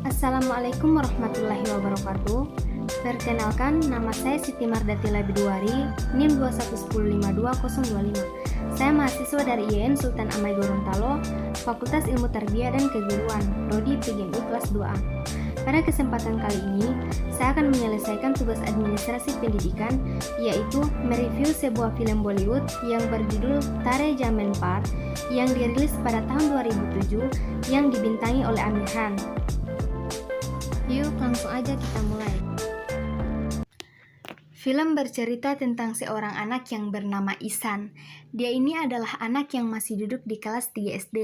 Assalamualaikum warahmatullahi wabarakatuh. Perkenalkan, nama saya Siti Mardati Labiduari, NIM 211052025. Saya mahasiswa dari IAIN Sultan Amai Gorontalo, Fakultas Ilmu Tarbiyah dan Keguruan, Prodi PGMI kelas 2A. Pada kesempatan kali ini, saya akan menyelesaikan tugas administrasi pendidikan, yaitu mereview sebuah film Bollywood yang berjudul Tare Zameen Par yang dirilis pada tahun 2007 yang dibintangi oleh Aamir Khan. Yuk, langsung aja kita mulai. Film bercerita tentang seorang anak yang bernama Ihsan. Dia ini adalah anak yang masih duduk di kelas 3 SD.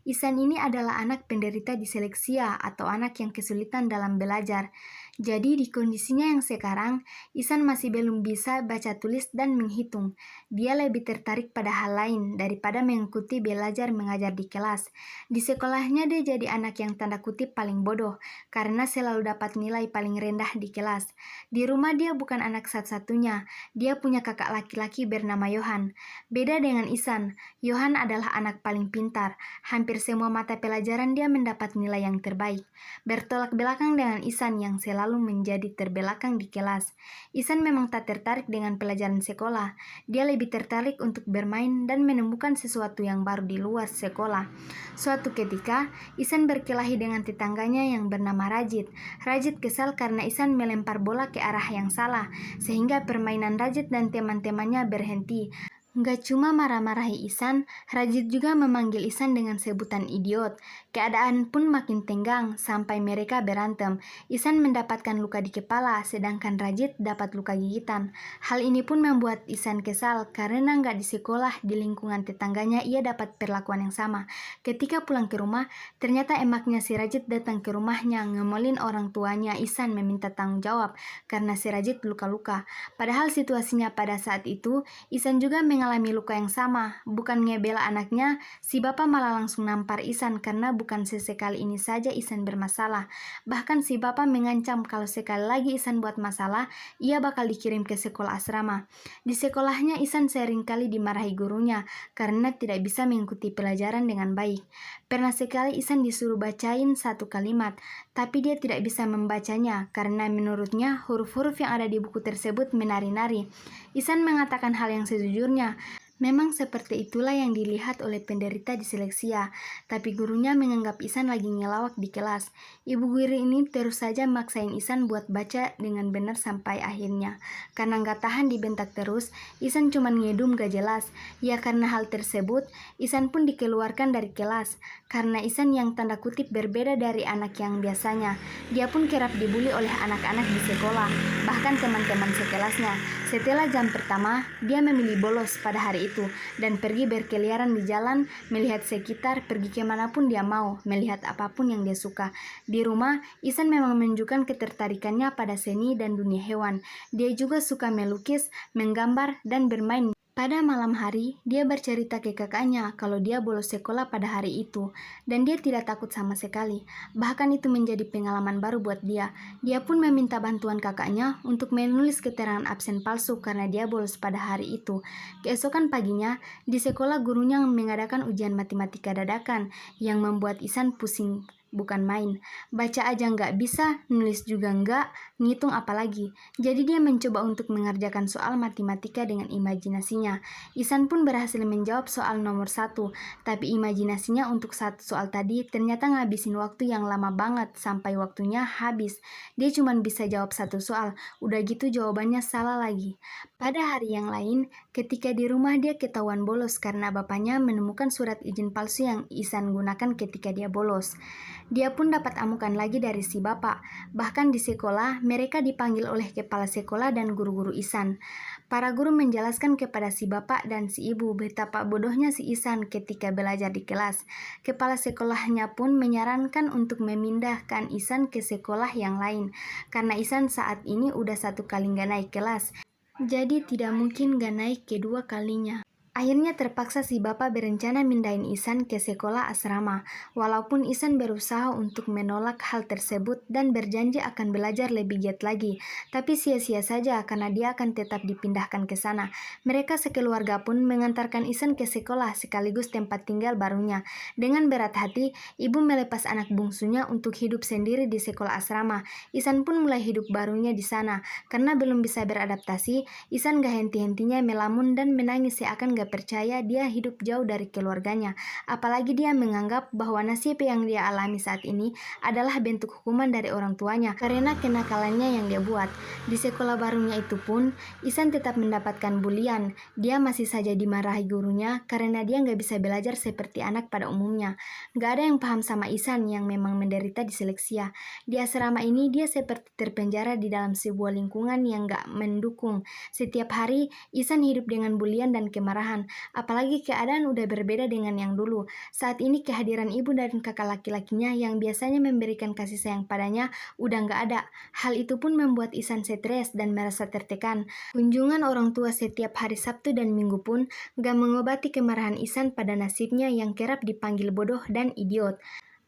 Ihsan ini adalah anak penderita diseleksia atau anak yang kesulitan dalam belajar. Jadi di kondisinya yang sekarang, Ihsan masih belum bisa baca tulis dan menghitung. Dia lebih tertarik pada hal lain daripada mengikuti belajar mengajar di kelas. Di sekolahnya dia jadi anak yang tanda kutip paling bodoh, karena selalu dapat nilai paling rendah di kelas. Di rumah dia bukan anak satu-satunya, dia punya kakak laki-laki bernama Johan. Beda dengan Ihsan, Johan adalah anak paling pintar. Hampir semua mata pelajaran dia mendapat nilai yang terbaik. Bertolak belakang dengan Ihsan yang selalu menjadi terbelakang di kelas. Ihsan memang tak tertarik dengan pelajaran sekolah. Dia lebih tertarik untuk bermain dan menemukan sesuatu yang baru di luar sekolah. Suatu ketika, Ihsan berkelahi dengan tetangganya yang bernama Rajit. Rajit kesal karena Ihsan melempar bola ke arah yang salah, sehingga permainan Rajit dan teman-temannya berhenti. Gak cuma marah-marahi Ihsan, Rajit juga memanggil Ihsan dengan sebutan idiot. Keadaan pun makin tenggang sampai mereka berantem. Ihsan mendapatkan luka di kepala, sedangkan Rajit dapat luka gigitan. Hal ini pun membuat Ihsan kesal karena gak di sekolah, di lingkungan tetangganya ia dapat perlakuan yang sama. Ketika pulang ke rumah, ternyata emaknya si Rajit datang ke rumahnya ngemolin orang tuanya Ihsan meminta tanggung jawab karena si Rajit luka-luka. Padahal situasinya pada saat itu, Ihsan juga mengalami luka yang sama. Bukan ngebela anaknya, si bapak malah langsung nampar Ihsan karena bukan sesekali ini saja Ihsan bermasalah. Bahkan si bapak mengancam kalau sekali lagi Ihsan buat masalah, ia bakal dikirim ke sekolah asrama. Di sekolahnya Ihsan seringkali dimarahi gurunya karena tidak bisa mengikuti pelajaran dengan baik. Pernah sekali Ihsan disuruh bacain satu kalimat, tapi dia tidak bisa membacanya karena menurutnya huruf-huruf yang ada di buku tersebut menari-nari. Ihsan mengatakan hal yang sejujurnya. Memang seperti itulah yang dilihat oleh penderita diseleksia, tapi gurunya menganggap Ihsan lagi ngelawak di kelas. Ibu guru ini terus saja maksain Ihsan buat baca dengan benar sampai akhirnya. Karena nggak tahan dibentak terus, Ihsan cuma ngedum gak jelas. Ya karena hal tersebut, Ihsan pun dikeluarkan dari kelas. Karena Ihsan yang tanda kutip berbeda dari anak yang biasanya. Dia pun kerap dibully oleh anak-anak di sekolah, bahkan teman-teman sekelasnya. Setelah jam pertama, dia memilih bolos pada hari itu dan pergi berkeliaran di jalan, melihat sekitar, pergi kemanapun dia mau, melihat apapun yang dia suka. Di rumah, Ihsan memang menunjukkan ketertarikannya pada seni dan dunia hewan. Dia juga suka melukis, menggambar, dan bermain. Pada malam hari, dia bercerita ke kakaknya kalau dia bolos sekolah pada hari itu, dan dia tidak takut sama sekali. Bahkan itu menjadi pengalaman baru buat dia. Dia pun meminta bantuan kakaknya untuk menulis keterangan absen palsu karena dia bolos pada hari itu. Keesokan paginya, di sekolah gurunya mengadakan ujian matematika dadakan yang membuat Ihsan pusing. Bukan main, baca aja nggak bisa, nulis juga nggak, ngitung apalagi. Jadi dia mencoba untuk mengerjakan soal matematika dengan imajinasinya. Ihsan pun berhasil menjawab soal nomor 1, tapi imajinasinya untuk satu soal tadi ternyata ngabisin waktu yang lama banget sampai waktunya habis. Dia cuma bisa jawab satu soal, udah gitu jawabannya salah lagi. Pada hari yang lain, ketika di rumah dia ketahuan bolos karena bapaknya menemukan surat izin palsu yang Ihsan gunakan ketika dia bolos. Dia pun dapat amukan lagi dari si bapak. Bahkan di sekolah, mereka dipanggil oleh kepala sekolah dan guru-guru Ihsan. Para guru menjelaskan kepada si bapak dan si ibu betapa bodohnya si Ihsan ketika belajar di kelas. Kepala sekolahnya pun menyarankan untuk memindahkan Ihsan ke sekolah yang lain, karena Ihsan saat ini udah 1 kali nggak naik kelas. Jadi tidak mungkin nggak naik kedua kalinya. Akhirnya terpaksa si bapak berencana mindahin Ihsan ke sekolah asrama. Walaupun Ihsan berusaha untuk menolak hal tersebut dan berjanji akan belajar lebih giat lagi, tapi sia-sia saja karena dia akan tetap dipindahkan ke sana. Mereka sekeluarga pun mengantarkan Ihsan ke sekolah sekaligus tempat tinggal barunya. Dengan berat hati, ibu melepas anak bungsunya untuk hidup sendiri di sekolah asrama. Ihsan pun mulai hidup barunya di sana. Karena belum bisa beradaptasi, Ihsan gak henti-hentinya melamun dan menangis seakan gak percaya dia hidup jauh dari keluarganya. Apalagi dia menganggap bahwa nasib yang dia alami saat ini adalah bentuk hukuman dari orang tuanya karena kenakalannya yang dia buat. Di sekolah barunya itu pun, Ihsan tetap mendapatkan bulian. Dia masih saja dimarahi gurunya karena dia gak bisa belajar seperti anak pada umumnya. Gak ada yang paham sama Ihsan yang memang menderita diseleksia. Di asrama ini dia seperti terpenjara di dalam sebuah lingkungan yang gak mendukung. Setiap hari, Ihsan hidup dengan bulian dan kemarahan. Apalagi keadaan udah berbeda dengan yang dulu. Saat ini kehadiran ibu dan kakak laki-lakinya yang biasanya memberikan kasih sayang padanya udah gak ada. Hal itu pun membuat Ihsan stres dan merasa tertekan. Kunjungan orang tua setiap hari Sabtu dan Minggu pun gak mengobati kemarahan Ihsan pada nasibnya yang kerap dipanggil bodoh dan idiot.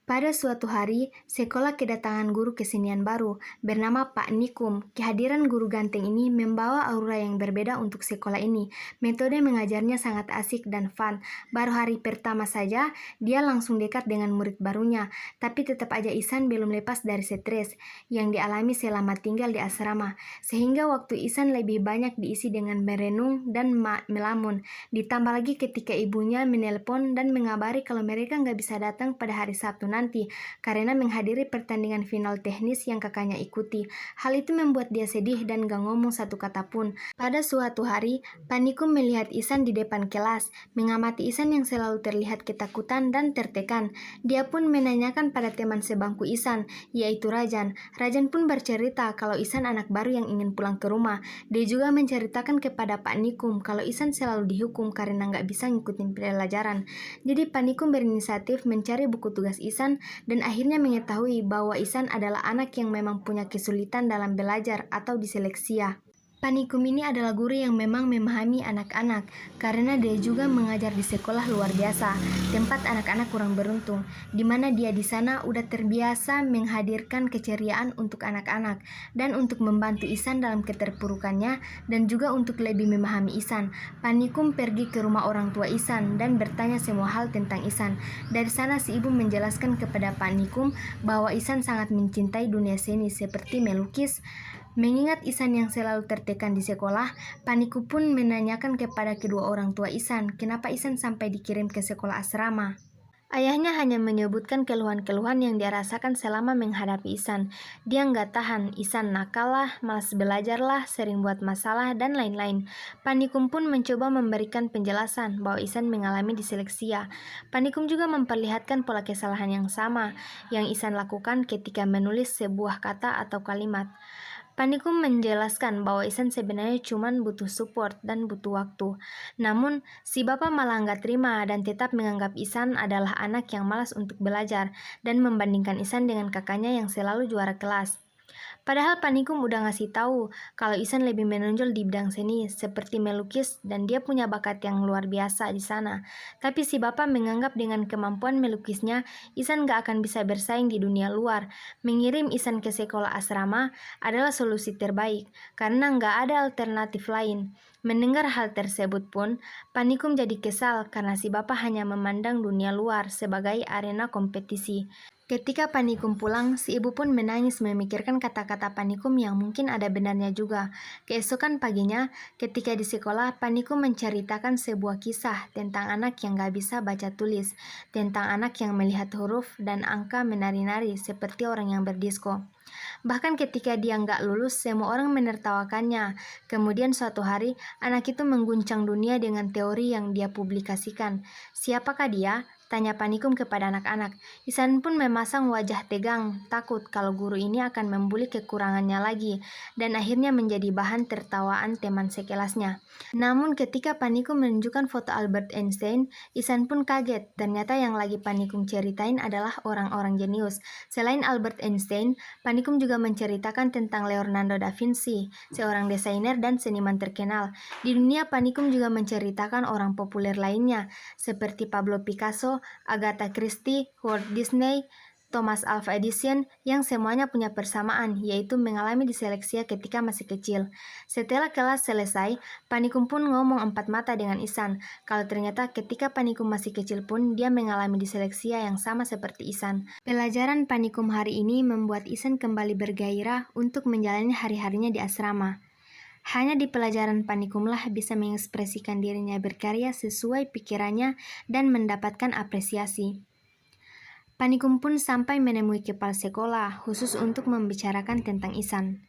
Pada suatu hari, sekolah kedatangan guru kesenian baru bernama Pak Nikum. Kehadiran guru ganteng ini membawa aura yang berbeda untuk sekolah ini. Metode mengajarnya sangat asik dan fun. Baru hari pertama saja, dia langsung dekat dengan murid barunya. Tapi tetap aja Ihsan belum lepas dari stres yang dialami selama tinggal di asrama. Sehingga waktu Ihsan lebih banyak diisi dengan merenung dan melamun. Ditambah lagi ketika ibunya menelpon dan mengabari kalau mereka nggak bisa datang pada hari Sabtu nanti karena menghadiri pertandingan final teknis yang kakaknya ikuti. Hal itu membuat dia sedih dan gak ngomong satu kata pun. Pada suatu hari, Panikum melihat Ihsan di depan kelas, mengamati Ihsan yang selalu terlihat ketakutan dan tertekan. Dia pun menanyakan pada teman sebangku Ihsan, yaitu Rajan. Rajan pun bercerita kalau Ihsan anak baru yang ingin pulang ke rumah. Dia juga menceritakan kepada Pak Nikum kalau Ihsan selalu dihukum karena gak bisa ngikutin pelajaran. Jadi Pak Nikum berinisiatif mencari buku tugas Ihsan dan akhirnya mengetahui bahwa Ihsan adalah anak yang memang punya kesulitan dalam belajar atau diseleksia. Panikum ini adalah guru yang memang memahami anak-anak karena dia juga mengajar di sekolah luar biasa, tempat anak-anak kurang beruntung, di mana dia di sana udah terbiasa menghadirkan keceriaan untuk anak-anak dan untuk membantu Ihsan dalam keterpurukannya dan juga untuk lebih memahami Ihsan. Panikum pergi ke rumah orang tua Ihsan dan bertanya semua hal tentang Ihsan. Dari sana si ibu menjelaskan kepada Panikum bahwa Ihsan sangat mencintai dunia seni seperti melukis. Mengingat Ihsan yang selalu tertekan di sekolah, Panikum pun menanyakan kepada kedua orang tua Ihsan kenapa Ihsan sampai dikirim ke sekolah asrama. Ayahnya hanya menyebutkan keluhan-keluhan yang dia rasakan selama menghadapi Ihsan. Dia nggak tahan, Ihsan nakal lah, malas belajar lah, sering buat masalah, dan lain-lain. Panikum pun mencoba memberikan penjelasan bahwa Ihsan mengalami diseleksia. Panikum juga memperlihatkan pola kesalahan yang sama yang Ihsan lakukan ketika menulis sebuah kata atau kalimat. Panikum menjelaskan bahwa Ihsan sebenarnya cuma butuh support dan butuh waktu. Namun, si bapak malah nggak terima dan tetap menganggap Ihsan adalah anak yang malas untuk belajar dan membandingkan Ihsan dengan kakaknya yang selalu juara kelas. Padahal Panikum udah ngasih tahu kalau Ihsan lebih menonjol di bidang seni seperti melukis dan dia punya bakat yang luar biasa di sana. Tapi si bapak menganggap dengan kemampuan melukisnya, Ihsan gak akan bisa bersaing di dunia luar. Mengirim Ihsan ke sekolah asrama adalah solusi terbaik karena gak ada alternatif lain. Mendengar hal tersebut pun, Panikum jadi kesal karena si bapak hanya memandang dunia luar sebagai arena kompetisi. Ketika Panikum pulang, si ibu pun menangis memikirkan kata-kata Panikum yang mungkin ada benarnya juga. Keesokan paginya, ketika di sekolah, Panikum menceritakan sebuah kisah tentang anak yang gak bisa baca tulis, tentang anak yang melihat huruf dan angka menari-nari seperti orang yang berdisko. Bahkan ketika dia nggak lulus, semua orang menertawakannya. Kemudian suatu hari, anak itu mengguncang dunia dengan teori yang dia publikasikan. Siapakah dia? Tanya Panikum kepada anak-anak. Isan pun memasang wajah tegang, takut kalau guru ini akan membuli kekurangannya lagi, dan akhirnya menjadi bahan tertawaan teman sekelasnya. Namun ketika Panikum menunjukkan foto Albert Einstein, Isan pun kaget. Ternyata yang lagi Panikum ceritain adalah orang-orang jenius. Selain Albert Einstein, Panikum juga menceritakan tentang Leonardo da Vinci, seorang desainer dan seniman terkenal. Di dunia, Panikum juga menceritakan orang populer lainnya, seperti Pablo Picasso, Agatha Christie, Walt Disney, Thomas Alva Edison, yang semuanya punya persamaan, yaitu mengalami diseleksia ketika masih kecil. Setelah kelas selesai, Panikum pun ngomong empat mata dengan Isan, kalau ternyata ketika Panikum masih kecil pun dia mengalami diseleksia yang sama seperti Isan. Pelajaran Panikum hari ini membuat Isan kembali bergairah untuk menjalani hari-harinya di asrama. Hanya di pelajaran Panikumlah bisa mengekspresikan dirinya berkarya sesuai pikirannya dan mendapatkan apresiasi. Panikum pun sampai menemui kepala sekolah khusus untuk membicarakan tentang Isan.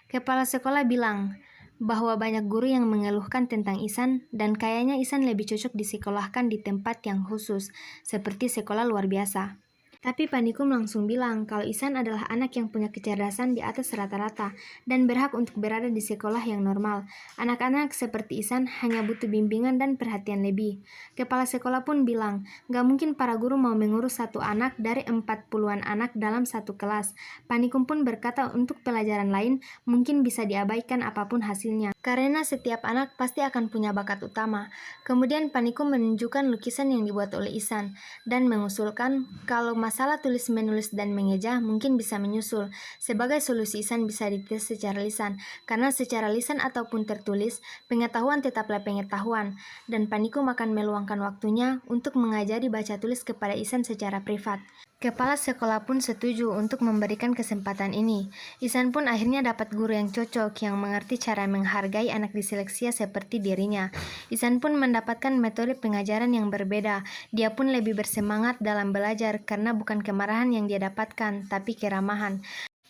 Kepala sekolah bilang bahwa banyak guru yang mengeluhkan tentang Isan dan kayaknya Isan lebih cocok disekolahkan di tempat yang khusus, seperti sekolah luar biasa. Tapi Panikum langsung bilang kalau Isan adalah anak yang punya kecerdasan di atas rata-rata dan berhak untuk berada di sekolah yang normal. Anak-anak seperti Isan hanya butuh bimbingan dan perhatian lebih. Kepala sekolah pun bilang, gak mungkin para guru mau mengurus satu anak dari 40-an anak dalam satu kelas. Panikum pun berkata untuk pelajaran lain mungkin bisa diabaikan apapun hasilnya, karena setiap anak pasti akan punya bakat utama. Kemudian Panikum menunjukkan lukisan yang dibuat oleh Isan dan mengusulkan kalau masalah tulis menulis dan mengeja mungkin bisa menyusul. Sebagai solusi Isan bisa dites secara lisan, karena secara lisan ataupun tertulis, pengetahuan tetaplah pengetahuan, dan Panikum akan meluangkan waktunya untuk mengajari baca tulis kepada Isan secara privat. Kepala sekolah pun setuju untuk memberikan kesempatan ini. Isan pun akhirnya dapat guru yang cocok, yang mengerti cara menghargai anak diseleksia seperti dirinya. Isan pun mendapatkan metode pengajaran yang berbeda. Dia pun lebih bersemangat dalam belajar karena bukan kemarahan yang dia dapatkan, tapi keramahan.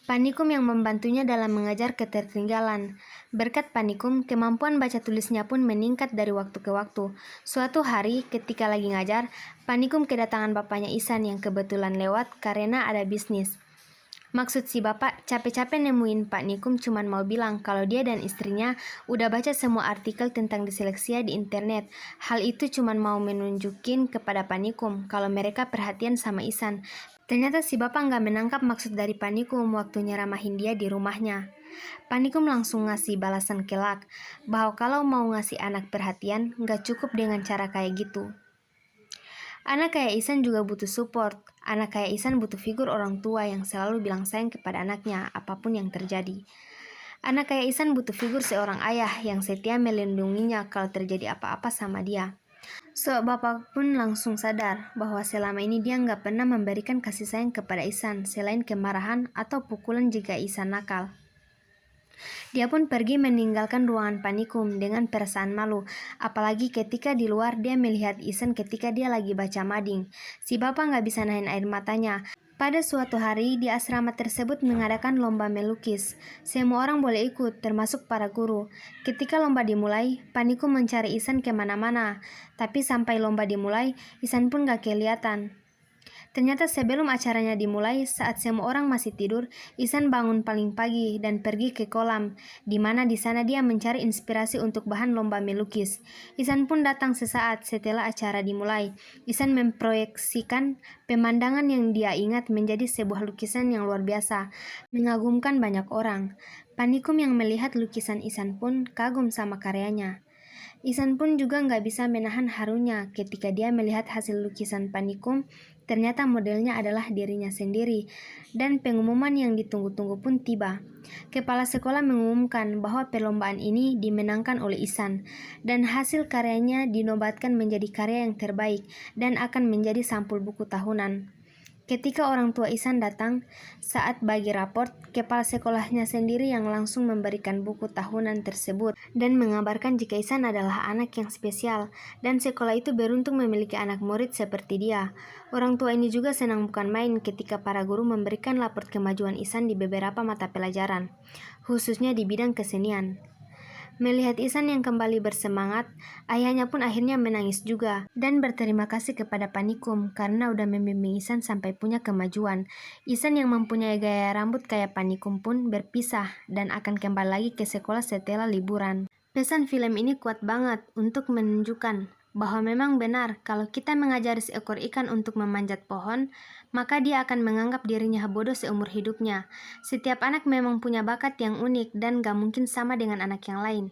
Panikum yang membantunya dalam mengajar ketertinggalan. Berkat Panikum, kemampuan baca tulisnya pun meningkat dari waktu ke waktu. Suatu hari, ketika lagi ngajar, Panikum kedatangan bapaknya Isan yang kebetulan lewat karena ada bisnis. Maksud si bapak capek-capek nemuin Pak Nikum cuman mau bilang kalau dia dan istrinya udah baca semua artikel tentang diseleksia di internet. Hal itu cuman mau menunjukin kepada Pak Nikum kalau mereka perhatian sama Isan. Ternyata si bapak nggak menangkap maksud dari Pak Nikum waktu nyeramahin dia di rumahnya. Pak Nikum langsung ngasih balasan kelak bahwa kalau mau ngasih anak perhatian nggak cukup dengan cara kayak gitu. Anak kayak Isan juga butuh support. Anak kayak Isan butuh figur orang tua yang selalu bilang sayang kepada anaknya apapun yang terjadi. Anak kayak Isan butuh figur seorang ayah yang setia melindunginya kalau terjadi apa-apa sama dia. So, bapak pun langsung sadar bahwa selama ini dia nggak pernah memberikan kasih sayang kepada Isan selain kemarahan atau pukulan jika Isan nakal. Dia pun pergi meninggalkan ruangan Panikum dengan perasaan malu, apalagi ketika di luar dia melihat Isan ketika dia lagi baca mading. Si bapak nggak bisa nahan air matanya. Pada suatu hari, di asrama tersebut mengadakan lomba melukis. Semua orang boleh ikut, termasuk para guru. Ketika lomba dimulai, Panikum mencari Isan kemana-mana. Tapi sampai lomba dimulai, Isan pun gak kelihatan. Ternyata sebelum acaranya dimulai, saat semua orang masih tidur, Isan bangun paling pagi dan pergi ke kolam, di mana di sana dia mencari inspirasi untuk bahan lomba melukis. Isan pun datang sesaat setelah acara dimulai. Isan memproyeksikan pemandangan yang dia ingat menjadi sebuah lukisan yang luar biasa, mengagumkan banyak orang. Panikum yang melihat lukisan Isan pun kagum sama karyanya. Isan pun juga nggak bisa menahan harunya ketika dia melihat hasil lukisan Panikum. Ternyata modelnya adalah dirinya sendiri, dan pengumuman yang ditunggu-tunggu pun tiba. Kepala sekolah mengumumkan bahwa perlombaan ini dimenangkan oleh Isan, dan hasil karyanya dinobatkan menjadi karya yang terbaik dan akan menjadi sampul buku tahunan. Ketika orang tua Isan datang, saat bagi raport, kepala sekolahnya sendiri yang langsung memberikan buku tahunan tersebut dan mengabarkan jika Isan adalah anak yang spesial dan sekolah itu beruntung memiliki anak murid seperti dia. Orang tua ini juga senang bukan main ketika para guru memberikan lapor kemajuan Isan di beberapa mata pelajaran, khususnya di bidang kesenian. Melihat Ihsan yang kembali bersemangat, ayahnya pun akhirnya menangis juga dan berterima kasih kepada Panikum karena udah membimbing Ihsan sampai punya kemajuan. Ihsan yang mempunyai gaya rambut kayak Panikum pun berpisah dan akan kembali lagi ke sekolah setelah liburan. Pesan film ini kuat banget untuk menunjukkan bahwa memang benar kalau kita mengajari seekor ikan untuk memanjat pohon, maka dia akan menganggap dirinya bodoh seumur hidupnya. Setiap anak memang punya bakat yang unik dan gak mungkin sama dengan anak yang lain.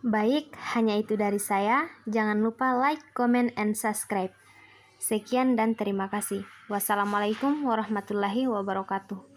Baik, hanya itu dari saya. Jangan lupa like, comment, and subscribe. Sekian dan terima kasih. Wassalamualaikum warahmatullahi wabarakatuh.